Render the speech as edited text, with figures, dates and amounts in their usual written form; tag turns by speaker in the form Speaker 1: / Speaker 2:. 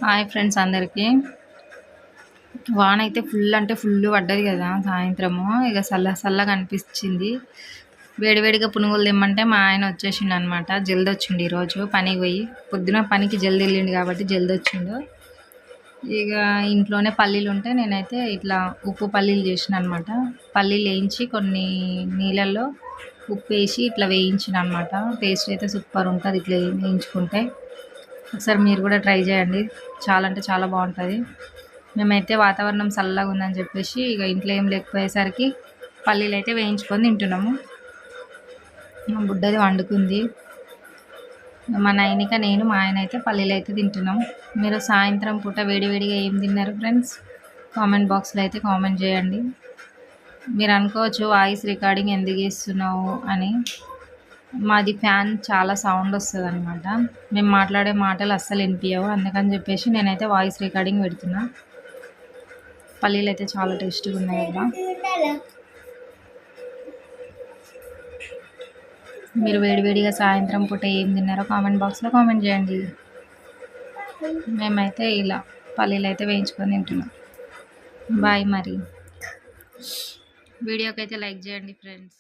Speaker 1: Hi friends అందరికీ. వాన అయితే ఫుల్ అంటే ఫుల్ పడ్డది కదా సాయంత్రము. ఇక చల్లగా అనిపించింది. వేడివేడిగా పునుగులు తెమ్మంటే మా ఆయన వచ్చేసిండు అనమాట. జల్ది వచ్చిండు ఈరోజు పనికి పోయి. పొద్దున పనికి జల్ది వెళ్ళిండు కాబట్టి జల్ది వచ్చిండు. ఇక ఇంట్లోనే పల్లీలు ఉంటే నేనైతే ఇట్లా ఉప్పు పల్లీలు చేసిన అనమాట. పల్లీలు వేయించి కొన్ని నీళ్ళల్లో ఉప్పు వేసి ఇట్లా వేయించిన అనమాట. టేస్ట్ అయితే సూపర్ ఉంటుంది ఇట్లా వేయించుకుంటే. ఒకసారి మీరు కూడా ట్రై చేయండి. చాలా అంటే చాలా బాగుంటుంది. మేమైతే వాతావరణం చల్లగా ఉందని చెప్పేసి ఇక ఇంట్లో ఏం లేకపోయేసరికి పల్లీలు అయితే వేయించుకొని తింటున్నాము. మా బుడ్డది వండుకుంది. మా నైనిక నేను మా ఆయన అయితే పల్లీలు అయితే తింటున్నాం. మీరు సాయంత్రం పూట వేడివేడిగా ఏం తిన్నారు ఫ్రెండ్స్? కామెంట్ బాక్స్లో అయితే కామెంట్ చేయండి. మీరు అనుకోవచ్చు వాయిస్ రికార్డింగ్ ఎందుకు చేస్తున్నావు అని. మాది ఫ్యాన్ చాలా సౌండ్ వస్తుంది అనమాట. మేము మాట్లాడే మాటలు అస్సలు వినిపించవు. అందుకని చెప్పేసి నేనైతే వాయిస్ రికార్డింగ్ పెడుతున్నా. పల్లీలు అయితే చాలా టేస్టీగా ఉన్నాయి కదా. మీరు వేడివేడిగా సాయంత్రం పూట ఏం తిన్నారో కామెంట్ బాక్స్లో కామెంట్ చేయండి. మేమైతే ఇలా పల్లీలు అయితే వేయించుకొని తింటున్నాం. బాయ్. మరి వీడియోకి అయితే లైక్ చేయండి ఫ్రెండ్స్.